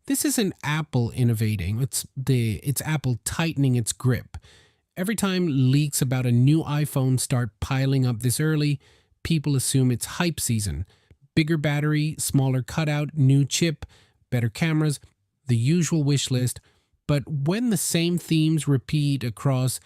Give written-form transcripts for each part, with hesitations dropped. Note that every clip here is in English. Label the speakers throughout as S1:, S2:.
S1: This isn't Apple innovating, it's Apple tightening its grip. Every time leaks about a new iPhone start piling up this early, people assume it's hype season. Bigger battery, smaller cutout, new chip, better cameras, the usual wish list. But when the same themes repeat across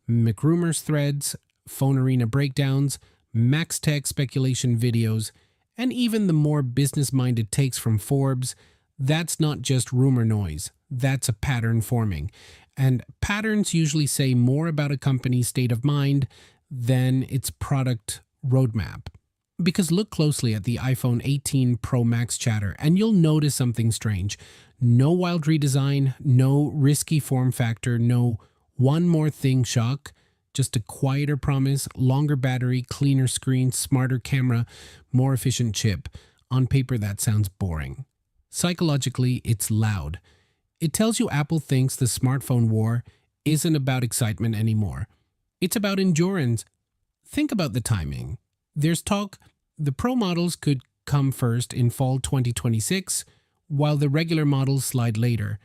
S1: McRumors threads, Phone Arena breakdowns, Max Tech speculation videos, and even the more business-minded takes from Forbes, that's not just rumor noise, that's a pattern forming. And patterns usually say more about a company's state of mind than its product roadmap. Because look closely at the iPhone 18 Pro Max chatter and you'll notice something strange. No wild redesign, no risky form factor, no one more thing shock, just a quieter promise, longer battery, cleaner screen, smarter camera, more efficient chip. On paper, that sounds boring. Psychologically, it's loud. It tells you Apple thinks the smartphone war isn't about excitement anymore. It's about endurance. Think about the timing. There's talk the Pro models could come first in fall 2026, while the regular models slide later.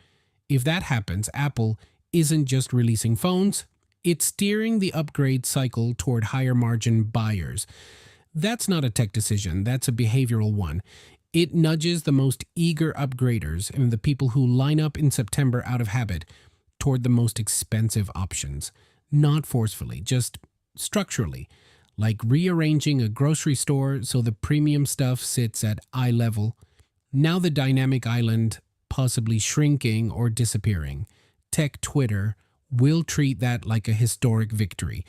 S1: If that happens, Apple isn't just releasing phones, it's steering the upgrade cycle toward higher margin buyers. That's not a tech decision, that's a behavioral one. It nudges the most eager upgraders and the people who line up in September out of habit toward the most expensive options. Not forcefully, just structurally. Like rearranging a grocery store so the premium stuff sits at eye level. Now the dynamic island possibly shrinking or disappearing. Tech Twitter will treat that like a historic victory.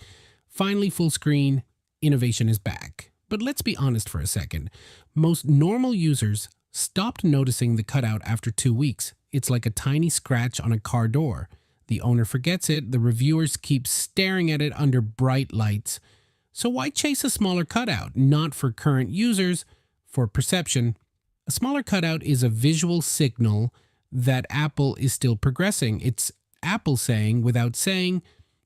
S1: Finally, full screen, innovation is back. But let's be honest for a second. Most normal users stopped noticing the cutout after 2 weeks. It's like a tiny scratch on a car door. The owner forgets it, the reviewers keep staring at it under bright lights. So why chase a smaller cutout? Not for current users, for perception. A smaller cutout is a visual signal that Apple is still progressing. It's Apple saying, without saying,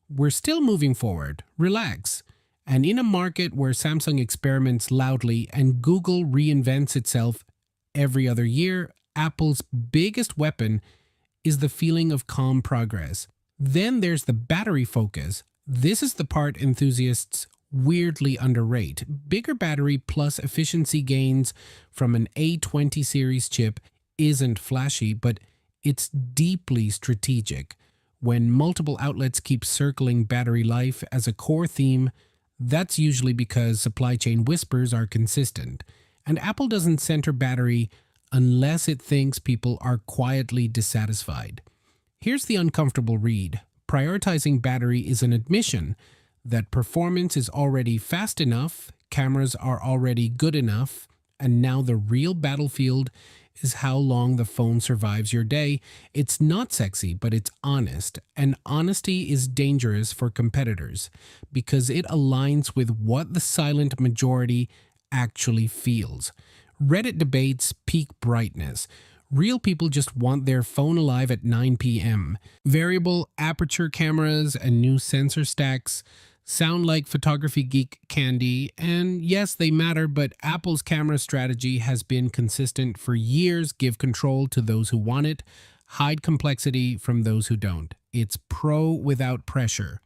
S1: we're still moving forward, relax. And in a market where Samsung experiments loudly and Google reinvents itself every other year, Apple's biggest weapon is the feeling of calm progress. Then there's the battery focus. This is the part enthusiasts weirdly underrate. Bigger battery plus efficiency gains from an A20 series chip isn't flashy, but it's deeply strategic. When multiple outlets keep circling battery life as a core theme, that's usually because supply chain whispers are consistent. And Apple doesn't center battery unless it thinks people are quietly dissatisfied. Here's the uncomfortable read. Prioritizing battery is an admission that performance is already fast enough, cameras are already good enough, and now the real battlefield is how long the phone survives your day. It's not sexy, but it's honest. And honesty is dangerous for competitors because it aligns with what the silent majority actually feels. Reddit debates peak brightness. Real people just want their phone alive at 9 p.m. Variable aperture cameras and new sensor stacks sound like photography geek candy, and yes, they matter, but Apple's camera strategy has been consistent for years. Give control to those who want it, hide complexity from those who don't. It's pro without pressure.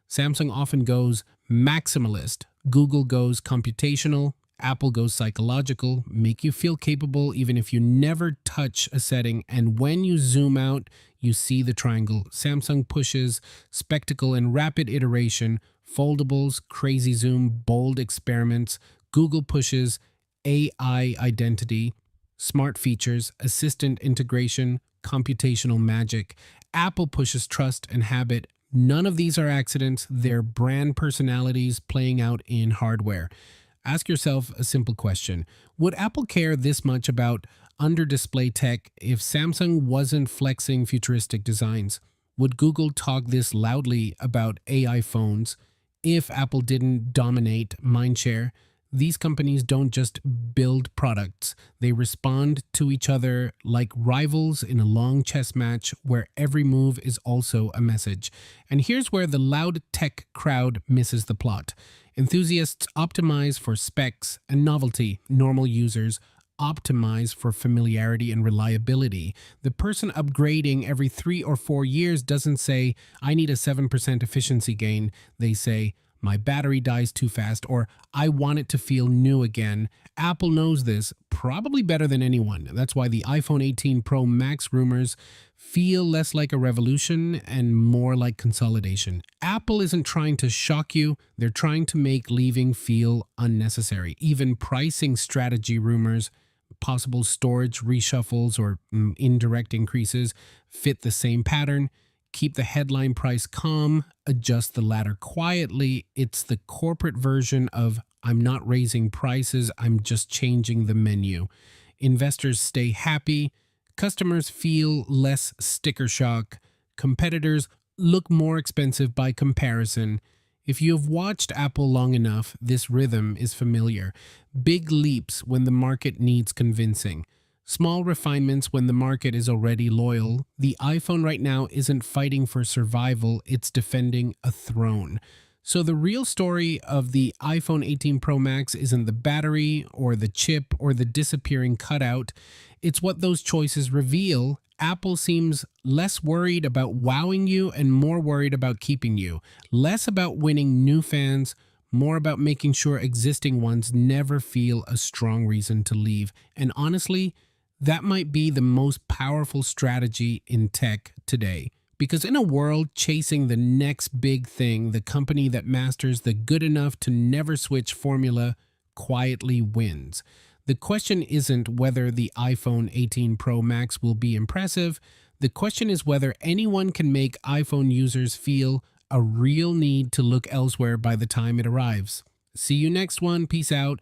S1: Samsung often goes maximalist, Google goes computational, Apple goes psychological, make you feel capable even if you never touch a setting, and when you zoom out, you see the triangle. Samsung pushes spectacle and rapid iteration, foldables, crazy zoom, bold experiments. Google pushes AI identity, smart features, assistant integration, computational magic. Apple pushes trust and habit. None of these are accidents. They're brand personalities playing out in hardware. Ask yourself a simple question. Would Apple care this much about under-display tech if Samsung wasn't flexing futuristic designs? Would Google talk this loudly about AI phones if Apple didn't dominate mindshare? These companies don't just build products. They respond to each other like rivals in a long chess match where every move is also a message. And here's where the loud tech crowd misses the plot. Enthusiasts optimize for specs and novelty. Normal users optimized for familiarity and reliability. The person upgrading every 3 or 4 years doesn't say, I need a 7% efficiency gain. They say, my battery dies too fast, or I want it to feel new again. Apple knows this probably better than anyone. That's why the iPhone 18 Pro Max rumors feel less like a revolution and more like consolidation. Apple isn't trying to shock you, they're trying to make leaving feel unnecessary. Even pricing strategy rumors, possible storage reshuffles, or indirect increases fit the same pattern. Keep the headline price calm, adjust the ladder quietly. It's the corporate version of I'm not raising prices, I'm just changing the menu. Investors stay happy, customers feel less sticker shock, competitors look more expensive by comparison. If you have watched Apple long enough, this rhythm is familiar. Big leaps when the market needs convincing. Small refinements when the market is already loyal. The iPhone right now isn't fighting for survival, it's defending a throne. So the real story of the iPhone 18 Pro Max isn't the battery or the chip or the disappearing cutout. It's what those choices reveal. Apple seems less worried about wowing you and more worried about keeping you. Less about winning new fans, more about making sure existing ones never feel a strong reason to leave. And honestly, that might be the most powerful strategy in tech today. Because in a world chasing the next big thing, the company that masters the good enough to never switch formula quietly wins. The question isn't whether the iPhone 18 Pro Max will be impressive. The question is whether anyone can make iPhone users feel a real need to look elsewhere by the time it arrives. See you next one. Peace out.